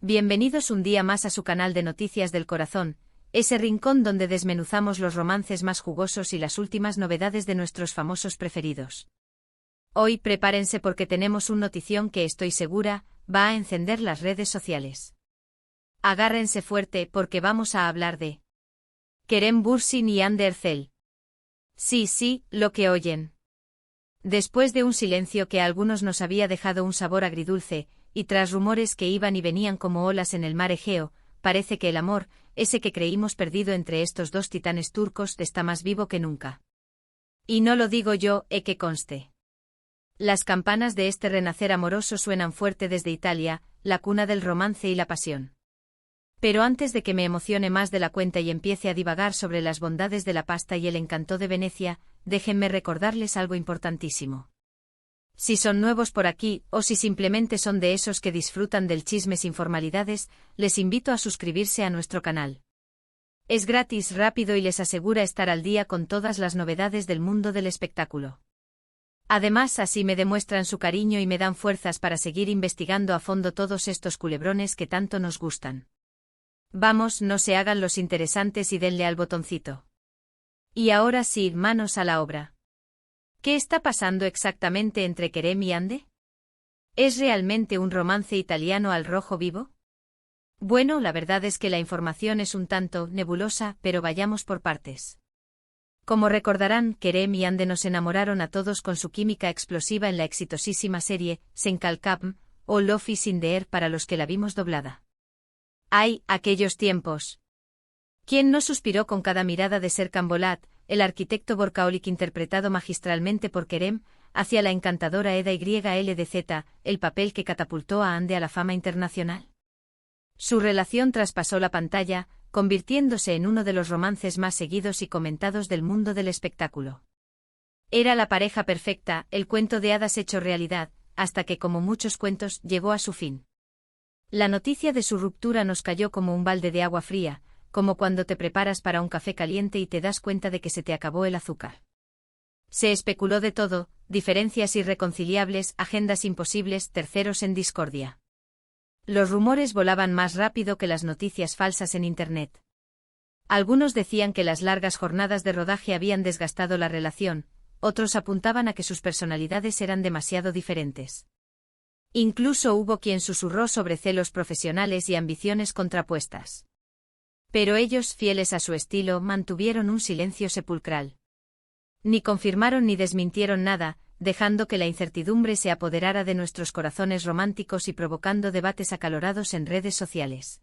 Bienvenidos un día más a su canal de Noticias del Corazón, ese rincón donde desmenuzamos los romances más jugosos y las últimas novedades de nuestros famosos preferidos. Hoy prepárense porque tenemos una notición que estoy segura va a encender las redes sociales. Agárrense fuerte porque vamos a hablar de Kerem Bürsin y Hande Erçel. Sí, lo que oyen. Después de un silencio que a algunos nos había dejado un sabor agridulce, y tras rumores que iban y venían como olas en el mar Egeo, parece que el amor, ese que creímos perdido entre estos dos titanes turcos, está más vivo que nunca. Y no lo digo yo, que conste. Las campanas de este renacer amoroso suenan fuerte desde Italia, la cuna del romance y la pasión. Pero antes de que me emocione más de la cuenta y empiece a divagar sobre las bondades de la pasta y el encanto de Venecia, déjenme recordarles algo importantísimo. Si son nuevos por aquí, o si simplemente son de esos que disfrutan del chisme sin formalidades, les invito a suscribirse a nuestro canal. Es gratis, rápido y les asegura estar al día con todas las novedades del mundo del espectáculo. Además, así me demuestran su cariño y me dan fuerzas para seguir investigando a fondo todos estos culebrones que tanto nos gustan. Vamos, no se hagan los interesantes y denle al botoncito. Y ahora sí, manos a la obra. ¿Qué está pasando exactamente entre Kerem y Hande? ¿Es realmente un romance italiano al rojo vivo? Bueno, la verdad es que la información es un tanto nebulosa, pero vayamos por partes. Como recordarán, Kerem y Hande nos enamoraron a todos con su química explosiva en la exitosísima serie Sen Kalkam, o Love is in the Air para los que la vimos doblada. ¡Ay, aquellos tiempos! ¿Quién no suspiró con cada mirada de Serkan Bolat, el arquitecto Borcaolik interpretado magistralmente por Kerem, hacia la encantadora Eda YLDZ, el papel que catapultó a Hande a la fama internacional? Su relación traspasó la pantalla, convirtiéndose en uno de los romances más seguidos y comentados del mundo del espectáculo. Era la pareja perfecta, el cuento de hadas hecho realidad, hasta que, como muchos cuentos, llegó a su fin. La noticia de su ruptura nos cayó como un balde de agua fría, como cuando te preparas para un café caliente y te das cuenta de que se te acabó el azúcar. Se especuló de todo, diferencias irreconciliables, agendas imposibles, terceros en discordia. Los rumores volaban más rápido que las noticias falsas en Internet. Algunos decían que las largas jornadas de rodaje habían desgastado la relación, otros apuntaban a que sus personalidades eran demasiado diferentes. Incluso hubo quien susurró sobre celos profesionales y ambiciones contrapuestas. Pero ellos, fieles a su estilo, mantuvieron un silencio sepulcral. Ni confirmaron ni desmintieron nada, dejando que la incertidumbre se apoderara de nuestros corazones románticos y provocando debates acalorados en redes sociales.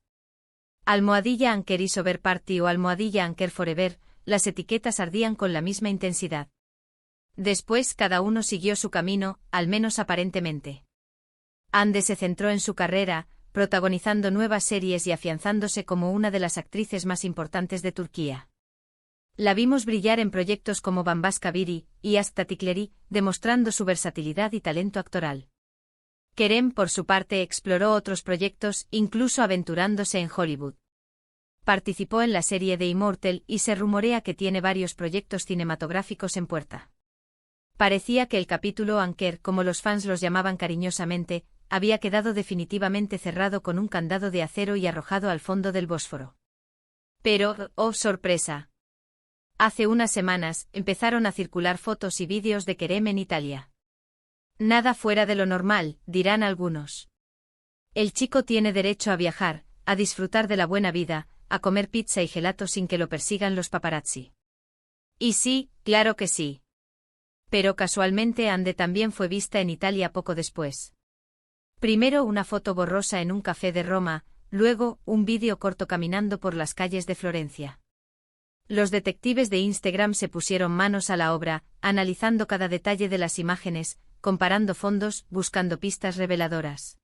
@Anker is over party o @Anker forever, las etiquetas ardían con la misma intensidad. Después cada uno siguió su camino, al menos aparentemente. Hande se centró en su carrera, protagonizando nuevas series y afianzándose como una de las actrices más importantes de Turquía. La vimos brillar en proyectos como Bambaşka Biri y Aşk Tetikleri, demostrando su versatilidad y talento actoral. Kerem, por su parte, exploró otros proyectos, incluso aventurándose en Hollywood. Participó en la serie The Immortal y se rumorea que tiene varios proyectos cinematográficos en puerta. Parecía que el capítulo Anker, como los fans los llamaban cariñosamente, había quedado definitivamente cerrado con un candado de acero y arrojado al fondo del Bósforo. Pero, ¡oh sorpresa! Hace unas semanas, empezaron a circular fotos y vídeos de Kerem en Italia. Nada fuera de lo normal, dirán algunos. El chico tiene derecho a viajar, a disfrutar de la buena vida, a comer pizza y gelato sin que lo persigan los paparazzi. Y sí, claro que sí. Pero casualmente Hande también fue vista en Italia poco después. Primero una foto borrosa en un café de Roma, luego un vídeo corto caminando por las calles de Florencia. Los detectives de Instagram se pusieron manos a la obra, analizando cada detalle de las imágenes, comparando fondos, buscando pistas reveladoras.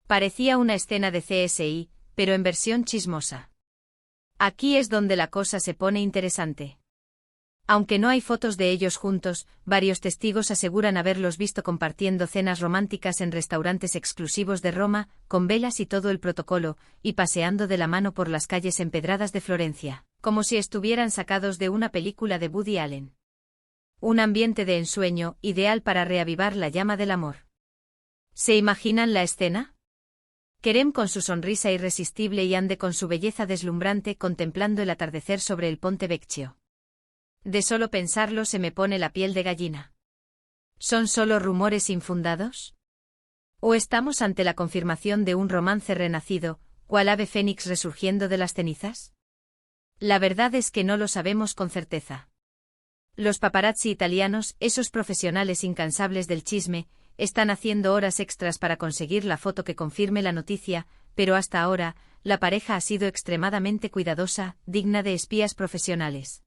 Parecía una escena de CSI, pero en versión chismosa. Aquí es donde la cosa se pone interesante. Aunque no hay fotos de ellos juntos, varios testigos aseguran haberlos visto compartiendo cenas románticas en restaurantes exclusivos de Roma, con velas y todo el protocolo, y paseando de la mano por las calles empedradas de Florencia, como si estuvieran sacados de una película de Woody Allen. Un ambiente de ensueño, ideal para reavivar la llama del amor. ¿Se imaginan la escena? Kerem con su sonrisa irresistible y Ande con su belleza deslumbrante contemplando el atardecer sobre el Ponte Vecchio. De solo pensarlo se me pone la piel de gallina. ¿Son solo rumores infundados? ¿O estamos ante la confirmación de un romance renacido, cual ave fénix resurgiendo de las cenizas? La verdad es que no lo sabemos con certeza. Los paparazzi italianos, esos profesionales incansables del chisme, están haciendo horas extras para conseguir la foto que confirme la noticia, pero hasta ahora, la pareja ha sido extremadamente cuidadosa, digna de espías profesionales.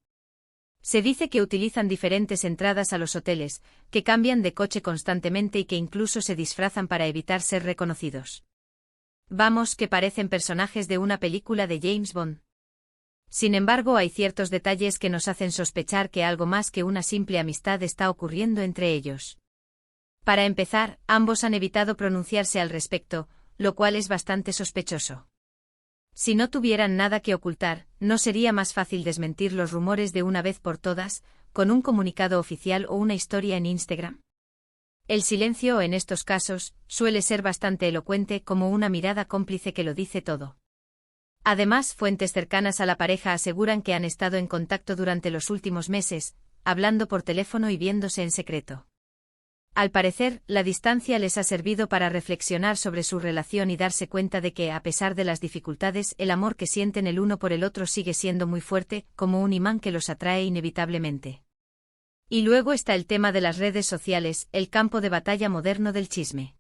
Se dice que utilizan diferentes entradas a los hoteles, que cambian de coche constantemente y que incluso se disfrazan para evitar ser reconocidos. Vamos, que parecen personajes de una película de James Bond. Sin embargo, hay ciertos detalles que nos hacen sospechar que algo más que una simple amistad está ocurriendo entre ellos. Para empezar, ambos han evitado pronunciarse al respecto, lo cual es bastante sospechoso. Si no tuvieran nada que ocultar, ¿no sería más fácil desmentir los rumores de una vez por todas, con un comunicado oficial o una historia en Instagram? El silencio, en estos casos, suele ser bastante elocuente, como una mirada cómplice que lo dice todo. Además, fuentes cercanas a la pareja aseguran que han estado en contacto durante los últimos meses, hablando por teléfono y viéndose en secreto. Al parecer, la distancia les ha servido para reflexionar sobre su relación y darse cuenta de que, a pesar de las dificultades, el amor que sienten el uno por el otro sigue siendo muy fuerte, como un imán que los atrae inevitablemente. Y luego está el tema de las redes sociales, el campo de batalla moderno del chisme.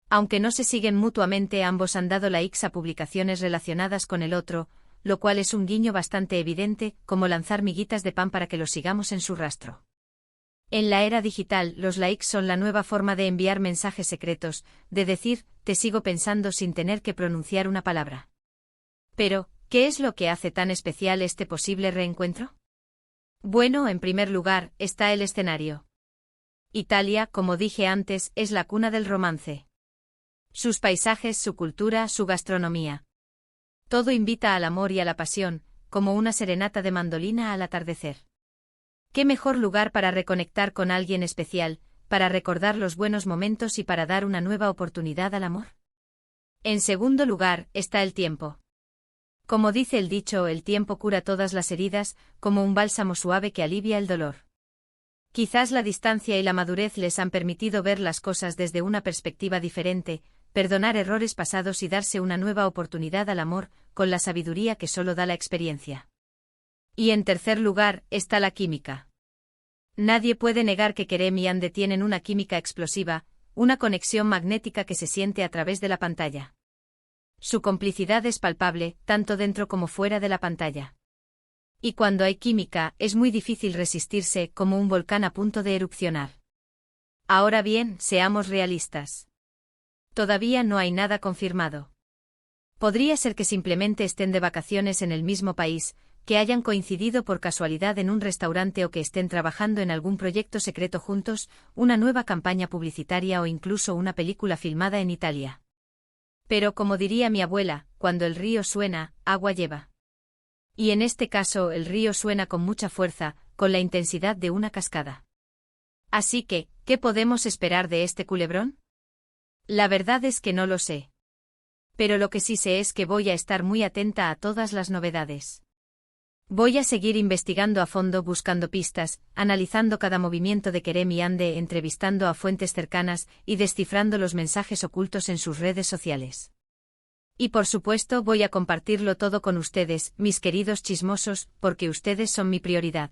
Aunque no se siguen mutuamente, ambos han dado likes a publicaciones relacionadas con el otro, lo cual es un guiño bastante evidente, como lanzar miguitas de pan para que los sigamos en su rastro. En la era digital, los likes son la nueva forma de enviar mensajes secretos, de decir, te sigo pensando sin tener que pronunciar una palabra. Pero, ¿qué es lo que hace tan especial este posible reencuentro? Bueno, en primer lugar, está el escenario. Italia, como dije antes, es la cuna del romance. Sus paisajes, su cultura, su gastronomía. Todo invita al amor y a la pasión, como una serenata de mandolina al atardecer. ¿Qué mejor lugar para reconectar con alguien especial, para recordar los buenos momentos y para dar una nueva oportunidad al amor? En segundo lugar, está el tiempo. Como dice el dicho, el tiempo cura todas las heridas, como un bálsamo suave que alivia el dolor. Quizás la distancia y la madurez les han permitido ver las cosas desde una perspectiva diferente, perdonar errores pasados y darse una nueva oportunidad al amor, con la sabiduría que solo da la experiencia. Y en tercer lugar, está la química. Nadie puede negar que Kerem y Ande tienen una química explosiva, una conexión magnética que se siente a través de la pantalla. Su complicidad es palpable, tanto dentro como fuera de la pantalla. Y cuando hay química, es muy difícil resistirse, como un volcán a punto de erupcionar. Ahora bien, seamos realistas. Todavía no hay nada confirmado. Podría ser que simplemente estén de vacaciones en el mismo país, que hayan coincidido por casualidad en un restaurante o que estén trabajando en algún proyecto secreto juntos, una nueva campaña publicitaria o incluso una película filmada en Italia. Pero como diría mi abuela, cuando el río suena, agua lleva. Y en este caso el río suena con mucha fuerza, con la intensidad de una cascada. Así que, ¿qué podemos esperar de este culebrón? La verdad es que no lo sé. Pero lo que sí sé es que voy a estar muy atenta a todas las novedades. Voy a seguir investigando a fondo, buscando pistas, analizando cada movimiento de Kerem y Ande, entrevistando a fuentes cercanas y descifrando los mensajes ocultos en sus redes sociales. Y por supuesto voy a compartirlo todo con ustedes, mis queridos chismosos, porque ustedes son mi prioridad.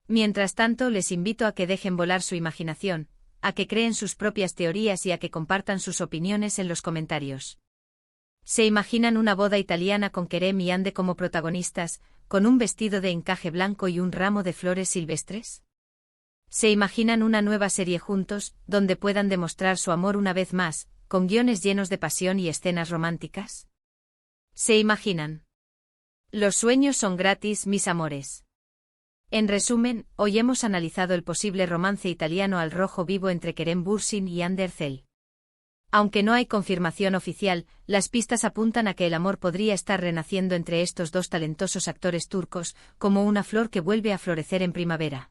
Mientras tanto, les invito a que dejen volar su imaginación, a que creen sus propias teorías y a que compartan sus opiniones en los comentarios. ¿Se imaginan una boda italiana con Kerem y Ande como protagonistas, con un vestido de encaje blanco y un ramo de flores silvestres? ¿Se imaginan una nueva serie juntos, donde puedan demostrar su amor una vez más, con guiones llenos de pasión y escenas románticas? ¿Se imaginan? Los sueños son gratis, mis amores. En resumen, hoy hemos analizado el posible romance italiano al rojo vivo entre Kerem Bürsin y Hande Erçel. Aunque no hay confirmación oficial, las pistas apuntan a que el amor podría estar renaciendo entre estos dos talentosos actores turcos, como una flor que vuelve a florecer en primavera.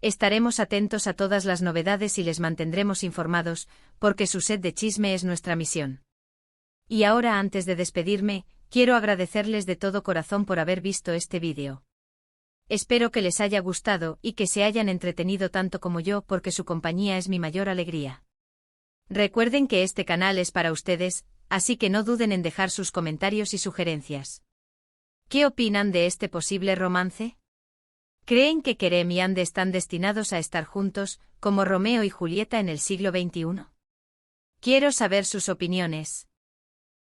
Estaremos atentos a todas las novedades y les mantendremos informados, porque su sed de chisme es nuestra misión. Y ahora, antes de despedirme, quiero agradecerles de todo corazón por haber visto este vídeo. Espero que les haya gustado y que se hayan entretenido tanto como yo, porque su compañía es mi mayor alegría. Recuerden que este canal es para ustedes, así que no duden en dejar sus comentarios y sugerencias. ¿Qué opinan de este posible romance? ¿Creen que Kerem y Ande están destinados a estar juntos, como Romeo y Julieta en el siglo XXI? Quiero saber sus opiniones.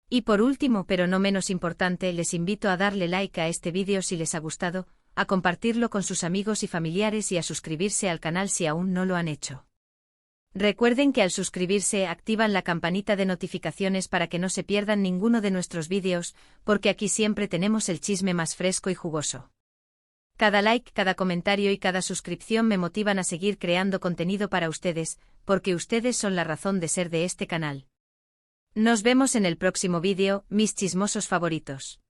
Y por último, pero no menos importante, les invito a darle like a este vídeo si les ha gustado, a compartirlo con sus amigos y familiares y a suscribirse al canal si aún no lo han hecho. Recuerden que al suscribirse activan la campanita de notificaciones para que no se pierdan ninguno de nuestros vídeos, porque aquí siempre tenemos el chisme más fresco y jugoso. Cada like, cada comentario y cada suscripción me motivan a seguir creando contenido para ustedes, porque ustedes son la razón de ser de este canal. Nos vemos en el próximo vídeo, mis chismosos favoritos.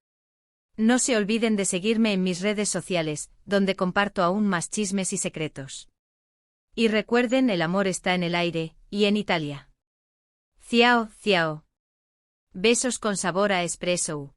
No se olviden de seguirme en mis redes sociales, donde comparto aún más chismes y secretos. Y recuerden, el amor está en el aire, y en Italia. Ciao, ciao. Besos con sabor a espresso.